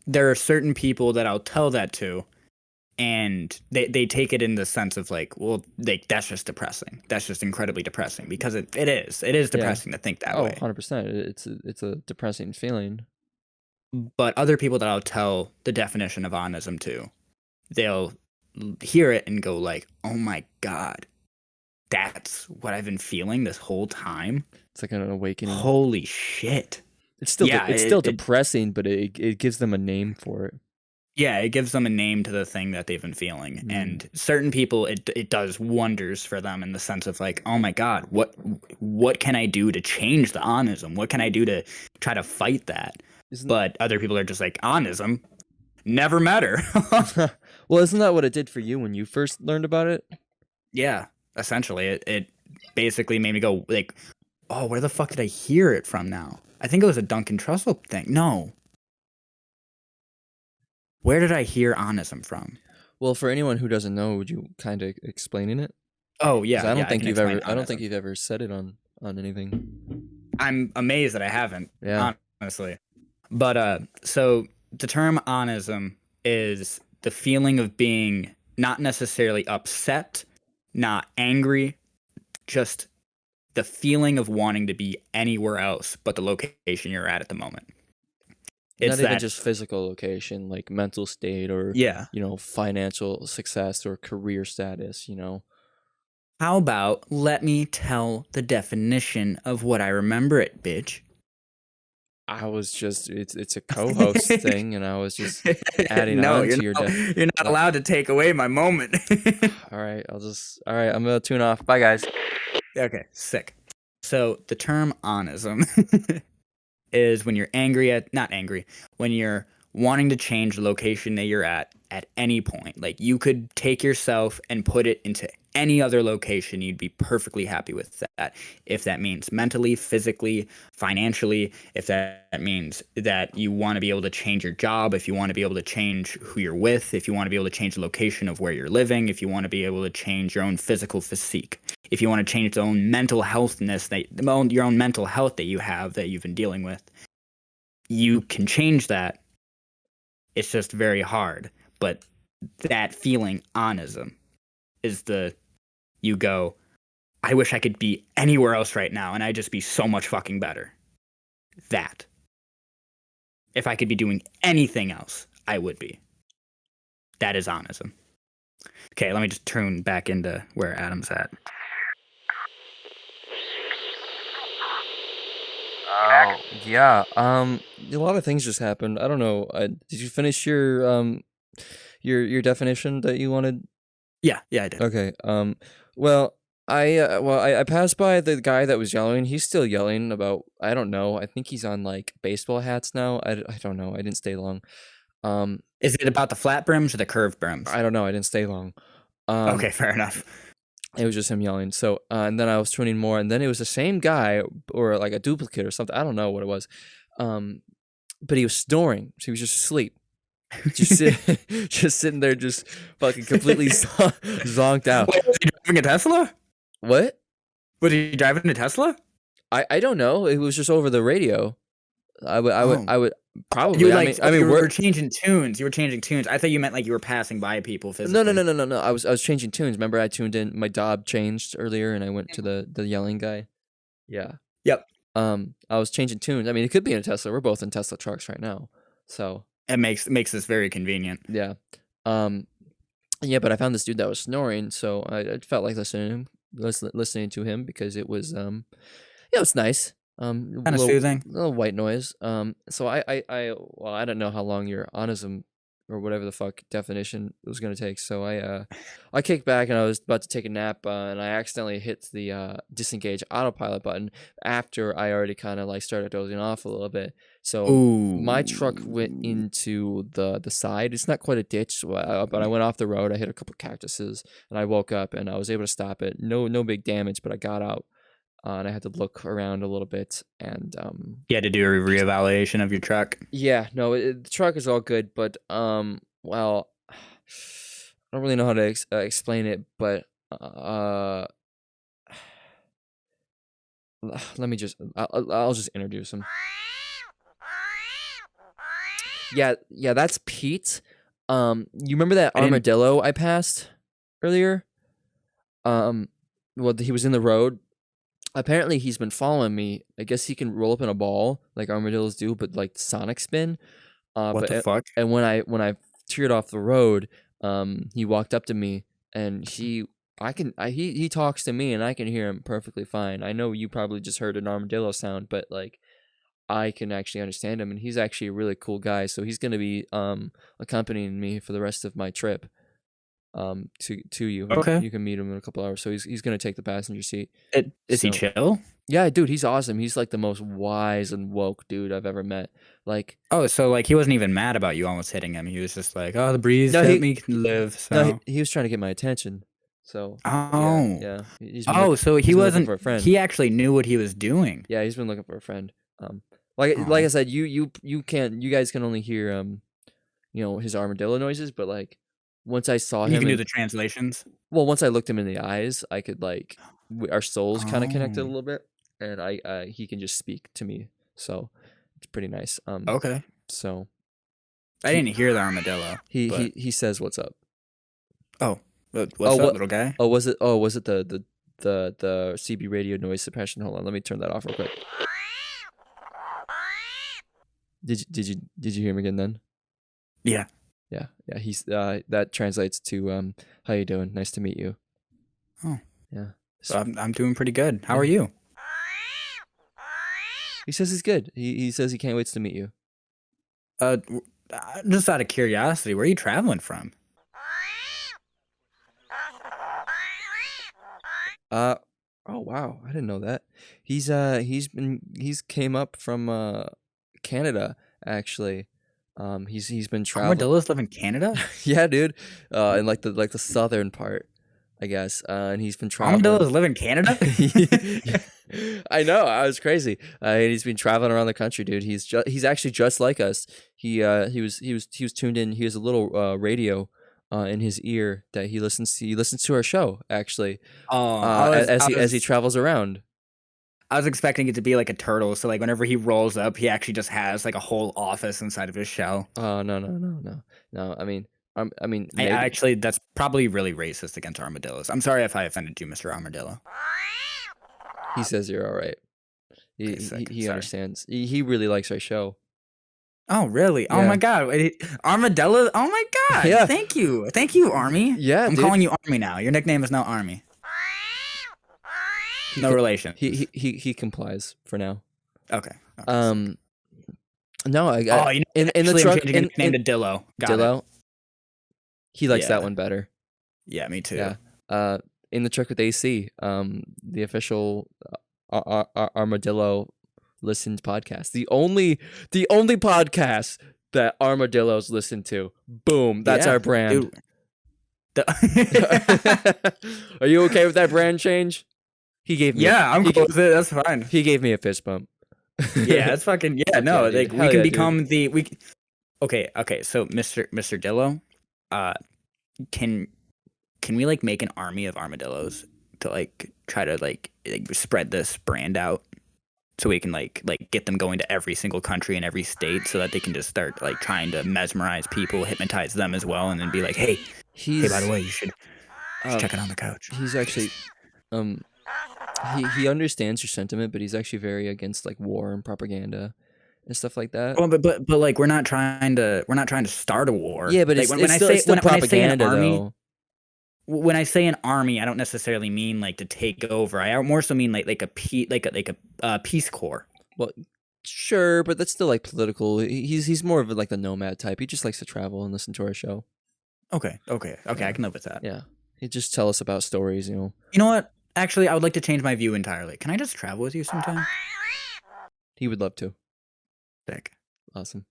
There are certain people that I'll tell that to, and they take it in the sense of like, well, that's just depressing. That's just incredibly depressing, because it is depressing to think that way. 100%. It's a depressing feeling. But other people that I'll tell the definition of onism to, they'll hear it and go like, oh my God, that's what I've been feeling this whole time. It's like an awakening. Holy shit. It's still depressing, but it gives them a name for it. Yeah, it gives them a name to the thing that they've been feeling. And certain people, it does wonders for them in the sense of like, oh my God, what can I do to change the onism? What can I do to try to fight that? But other people are just like, onism? Never met her. Well, isn't that what it did for you when you first learned about it? Yeah, essentially. It basically made me go like, oh, where the fuck did I hear it from now? I think it was a Duncan Trussell thing. No. Where did I hear onism from? Well, for anyone who doesn't know, would you kind of explaining it? Oh yeah, I don't think you've ever said it on anything. I'm amazed that I haven't. Yeah, honestly. But so the term onism is the feeling of being not necessarily upset, not angry, just the feeling of wanting to be anywhere else but the location you're at the moment. It's not even just physical location, like mental state or financial success or career status, How about let me tell the definition of what I remember it, bitch. I was just it's a co-host thing, and I was just adding on to your you're not allowed to take away my moment. All right, I'm gonna tune off. Bye guys. Okay, sick. So the term onism is when you're when you're wanting to change the location that you're at any point. Like you could take yourself and put it into any other location, you'd be perfectly happy with that. If that means mentally, physically, financially, if that means that you want to be able to change your job, if you want to be able to change who you're with, if you want to be able to change the location of where you're living, if you want to be able to change your own physical physique. if you want to change your own mental healthness, your own mental health that you have that you've been dealing with, you can change that. It's just very hard. But that feeling onism is you go, I wish I could be anywhere else right now and I'd just be so much fucking better. That. If I could be doing anything else, I would be. That is onism. Okay, let me just turn back into where Adam's at. Oh, yeah. A lot of things just happened. I don't know. Did you finish your definition that you wanted? Yeah, I did. Okay. Well, I passed by the guy that was yelling. He's still yelling about, I don't know. I think he's on like baseball hats now. I don't know. I didn't stay long. Is it about the flat brims or the curved brims? I don't know. I didn't stay long. Okay, fair enough. It was just him yelling. So, and then I was tuning more, and then it was the same guy or like a duplicate or something. I don't know what it was. But he was snoring. So he was just asleep. Just sitting there, just fucking completely zonked out. Wait, was he driving a Tesla? What? Was he driving a Tesla? I don't know. It was just over the radio. I would probably. You were changing tunes. You were changing tunes. I thought you meant like you were passing by people physically. No. I was changing tunes. Remember, I tuned in. My job changed earlier, and I went to the yelling guy. Yeah. Yep. I was changing tunes. I mean, it could be in a Tesla. We're both in Tesla trucks right now, so it makes this very convenient. Yeah. Yeah, but I found this dude that was snoring, so I felt like listening to him because it was it was nice. Kind of soothing. Little white noise. So I don't know how long your onism or whatever the fuck definition was gonna take. So I kicked back and I was about to take a nap, and I accidentally hit the disengage autopilot button after I already kind of like started dozing off a little bit. So my truck went into the side. It's not quite a ditch, but I went off the road. I hit a couple cactuses, and I woke up and I was able to stop it. No big damage, but I got out. And I had to look around a little bit, and you had to do a reevaluation of your truck. Yeah, no, the truck is all good, but well, I don't really know how to explain it, but let me just I'll just introduce him. Yeah, that's Pete. You remember that armadillo I passed earlier? Well, he was in the road. Apparently, he's been following me. I guess he can roll up in a ball like armadillos do, but like sonic spin. What the fuck? And when I teared off the road, he walked up to me, and he talks to me, and I can hear him perfectly fine. I know you probably just heard an armadillo sound, but like I can actually understand him, and he's actually a really cool guy. So he's gonna be accompanying me for the rest of my trip. To you. Okay. You can meet him in a couple hours. So he's gonna take the passenger seat. Is he chill? Yeah, dude, he's awesome. He's like the most wise and woke dude I've ever met. Like, so like he wasn't even mad about you almost hitting him. He was just like, oh, the breeze let me live. So no, he was trying to get my attention. So yeah. So he wasn't for a friend. He actually knew what he was doing. Yeah, he's been looking for a friend. Like I said, you guys can only hear his armadillo noises, but like once I saw him, you can do the translations. Well, once I looked him in the eyes, I could like our souls kind of connected a little bit, and he can just speak to me, so it's pretty nice. Okay. So I didn't hear the armadillo. He says, "What's up?" Oh, what's up, little guy? Oh, was it the CB radio noise suppression? Hold on, let me turn that off real quick. Did you hear him again then? Yeah. Yeah. He's that translates to how you doing? Nice to meet you. Oh. Yeah. So I'm doing pretty good. How are you? He says he's good. He says he can't wait to meet you. Just out of curiosity, where are you traveling from? Oh wow, I didn't know that. He's came up from Canada actually. He's been traveling. Armadillos live in Canada? Yeah, dude. In like the southern part, I guess. And he's been traveling. Armadillos live in Canada? I know. I was crazy. And he's been traveling around the country, dude. He's actually just like us. He was tuned in. He has a little radio in his ear that he listens to our show actually Oh, as he travels around. I was expecting it to be like a turtle, so like whenever he rolls up, he actually just has like a whole office inside of his shell. Oh no. I mean, maybe. Actually, that's probably really racist against armadillos. I'm sorry if I offended you, Mr. Armadillo. He says you're all right. Okay, sick. He Sorry. understands. He really likes our show. Oh, really? Oh Yeah. my God, Armadillo! Oh my God! Yeah. Thank you, Army. Yeah, I'm dude. calling you Army now. Your nickname is now Army. No relation. He complies for now. Okay. No, I you know, in the actually, truck I'm changing his name to Dillo. Got it. Dillo. He likes Yeah. that one better. Yeah, me too. Yeah. In the truck with AC, the official Armadillo listened podcast. The only podcast that armadillos listen to. Boom, that's Yeah, our brand. dude. Are you okay with that brand change? He gave me. Yeah, I'm cool with it. That's fine. He gave me a fist bump. Yeah, that's fucking yeah. No, dude. like Hell we can yeah, become the we. Okay. So Mr. Dillo, can we like make an army of armadillos to like try to like spread this brand out, so we can like get them going to every single country and every state, so that they can just start like trying to mesmerize people, hypnotize them as well, and then be like, hey, by the way, you should check it on the couch. He's actually, he understands your sentiment, but he's actually very against like war and propaganda and stuff like that. Well, but like we're not trying to start a war. Yeah, but like, it's still propaganda though. When I say an army, I don't necessarily mean like to take over. I more so mean like a Peace Corps. Well, sure, but that's still like political. He's more of like the nomad type. He just likes to travel and listen to our show. Okay, I can live with that. Yeah, he just tell us about stories. You know what? Actually, I would like to change my view entirely. Can I just travel with you sometime? He would love to. Sick. Awesome.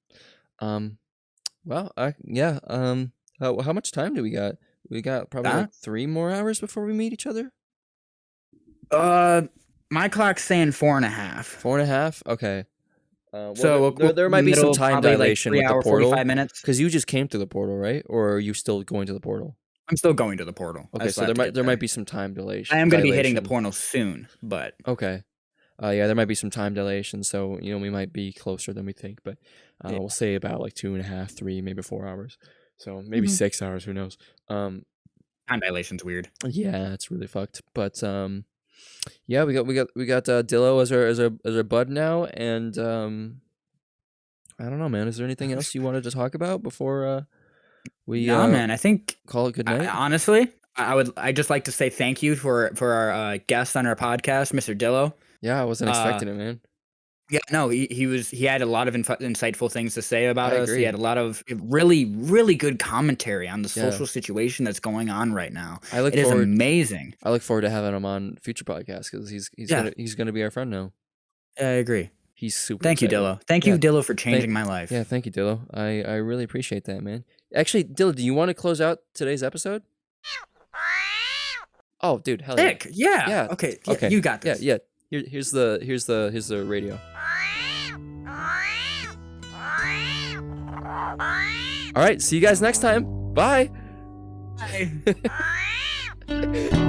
Well, yeah. How much time do we got? We got probably like 3 more hours before we meet each other. My clock's saying 4.5. 4.5. Okay. Well, so there might be some time dilation like 3 with the portal. 45 minutes. Because you just came to the portal, right? Or are you still going to the portal? I'm still going to the portal. Okay, so there might be some time dilation. I am going to be hitting the portal soon, but okay. Yeah, there might be some time dilation, so we might be closer than we think, but we'll say about like 2.5, 3, maybe 4 hours. So maybe 6 hours, who knows? Time dilation's weird. Yeah, it's really fucked. But yeah, we got Dillo as our bud now, and I don't know, man. Is there anything else you wanted to talk about before we? Man. I think call it good night. Honestly, I'd just like to say thank you for our guest on our podcast, Mr. Dillo. Yeah, I wasn't expecting it, man. Yeah, no, he had a lot of insightful things to say about us. Agree. He had a lot of really, really good commentary on the social situation that's going on right now. It is amazing. I look forward to having him on future podcasts because he's gonna be our friend now. I agree. He's super. Thank you, Dillo. Thank you, Dillo, for changing my life. Yeah, thank you, Dillo. I really appreciate that, man. Actually, Dillo, do you want to close out today's episode? Oh, dude, hell Sick. Yeah. Yeah. Okay. Yeah, you got this. Yeah. Here's the radio. All right, see you guys next time. Bye. Bye.